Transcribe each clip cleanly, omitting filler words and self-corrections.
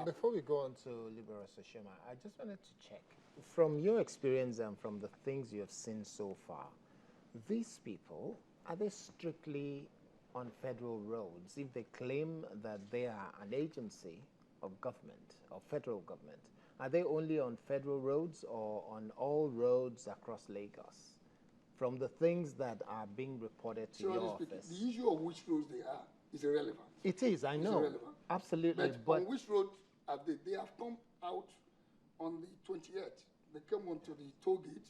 Before we go on to Liberal Soshima, I just wanted to check. From your experience and from the things you have seen so far, these people, are they strictly on federal roads if they claim that they are an agency of government or federal government? Are they only on federal roads or on all roads across Lagos? From the things that are being reported to your office. The issue of which roads they are is irrelevant. It is, I know. Irrelevant. Absolutely. But on which road have they? They have come out on the 28th. They came onto the toll gate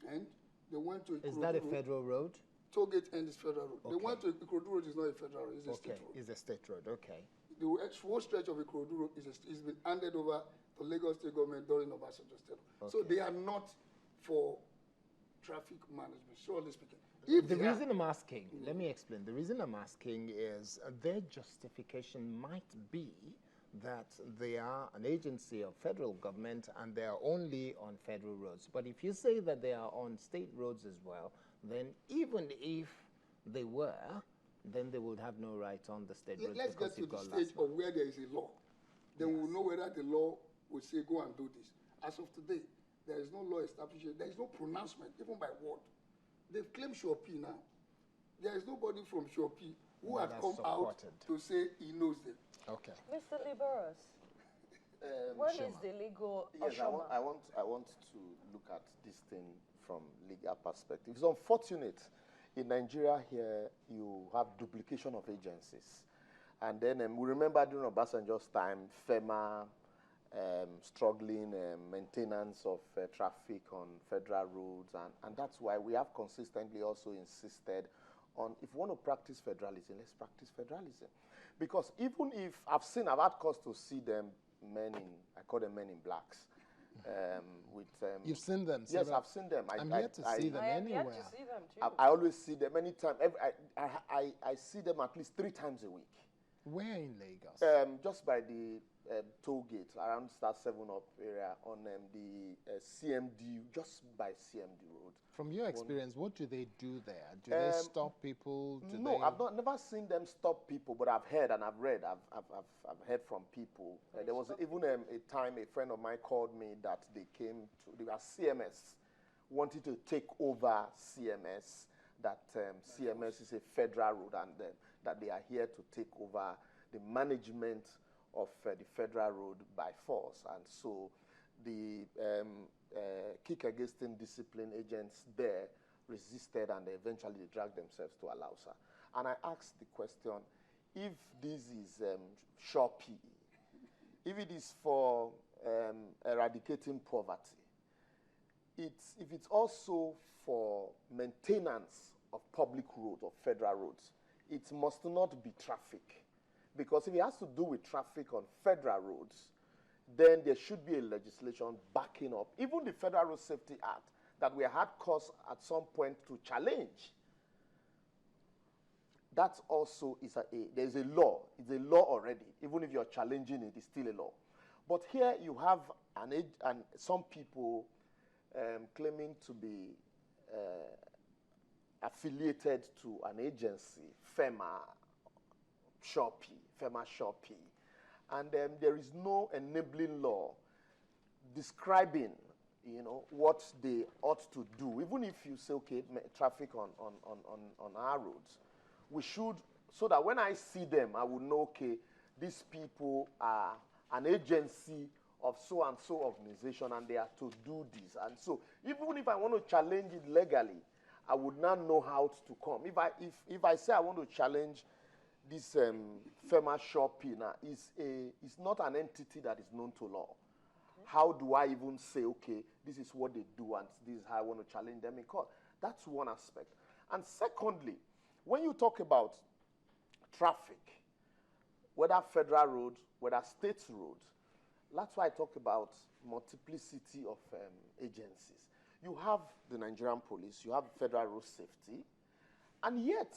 and they went to Ikorodu. Is that a federal road? Toll gate and it's federal road. Okay. They went to Ikorodu road, is not a federal road, it's a state road. It's a state road, okay. The whole stretch of Ikorodu road is been handed over to Lagos State government during Obasanjo state. Okay. So they are not for traffic management, surely speaking. The reason I'm asking, let me explain. The reason I'm asking is their justification might be that they are an agency of federal government and they are only on federal roads. But if you say that they are on state roads as well, then even if they were, then they would have no right on the state roads. Let's get to the stage of where there is a law. Then we'll know whether the law will say go and do this. As of today, there is no law establishing, there is no pronouncement, even by word. They've claimed Shopi now. There is nobody from Shopi who has come out to say he knows them. Okay. Mr. Liberos, when is the legal? Yes, I want to look at this thing from legal perspective. It's unfortunate in Nigeria here you have duplication of agencies, and then we remember during Obasanjo's time, FEMA struggling maintenance of traffic on federal roads, and that's why we have consistently also insisted on, if we want to practice federalism, let's practice federalism. Because even if I've had cause to see them I call them men in blacks. You've seen them? Yes, I've seen them. I'm yet to see them anywhere. I'm yet to see them too. I always see them anytime. I see them at least 3 times a week. Where in Lagos? Just by the toll gate around Star 7 Up area on the CMD, just by CMD Road. From your experience, what do they do there? Do they stop people? I've never seen them stop people, but I've heard and I've read. I've heard from people. There was even a time a friend of mine called me that they were CMS, wanted to take over CMS. That CMS is a federal road and that they are here to take over the management of the federal road by force. And so the kick against indiscipline agents there resisted and eventually they dragged themselves to Alausa. And I asked the question, if this is Shopee, if it is for eradicating poverty, if it's also for maintenance of public roads or federal roads, it must not be traffic. Because if it has to do with traffic on federal roads, then there should be a legislation backing up, even the Federal Road Safety Act, that we had cause at some point to challenge. That also is there's a law. It's a law already. Even if you're challenging it, it's still a law. But here you have some people claiming to be affiliated to an agency, FEMA Shopee, and there is no enabling law describing, what they ought to do. Even if you say, okay, traffic on our roads, we should, so that when I see them, I will know, okay, these people are an agency of so and so organization, and they are to do this. And so, even if I want to challenge it legally, I would not know how to come. If I say I want to challenge this FEMA Shopee now, is not an entity that is known to law. Okay. How do I even say, okay, this is what they do and this is how I want to challenge them in court? That's one aspect. And secondly, when you talk about traffic, whether federal road, whether state road, that's why I talk about multiplicity of agencies. You have the Nigerian police, you have federal road safety, and yet,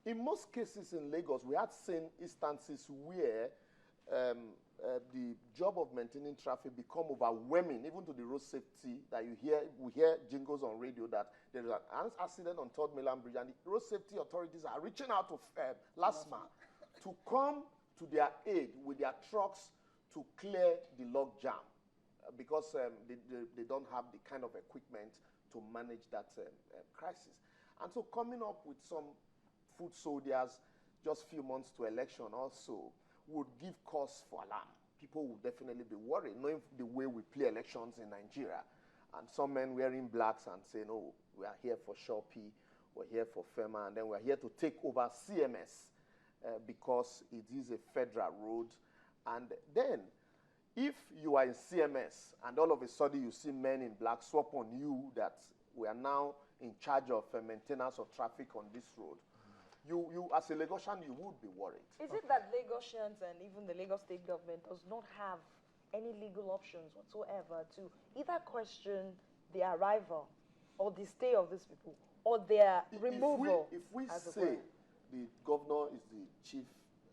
in most cases in Lagos, we had seen instances where the job of maintaining traffic become overwhelming, even to the road safety that we hear jingles on radio that there is an accident on 3rd Mainland Bridge, and the road safety authorities are reaching out to LASMA to come to their aid with their trucks to clear the log jam because they don't have the kind of equipment to manage that crisis. And so coming up with some foot soldiers just few months to election also would give cause for alarm. People would definitely be worried, knowing the way we play elections in Nigeria. And some men wearing blacks and saying, oh, we are here for Shopee, we're here for FEMA, and then we're here to take over CMS because it is a federal road. And then, if you are in CMS and all of a sudden you see men in black swap on you that we are now in charge of maintenance of traffic on this road, you as a Lagosian, you would be worried. Is it that Lagosians and even the Lagos state government does not have any legal options whatsoever to either question the arrival or the stay of these people or their removal? If we say the governor is the chief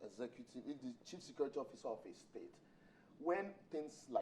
executive, is the chief security officer of a state, when things like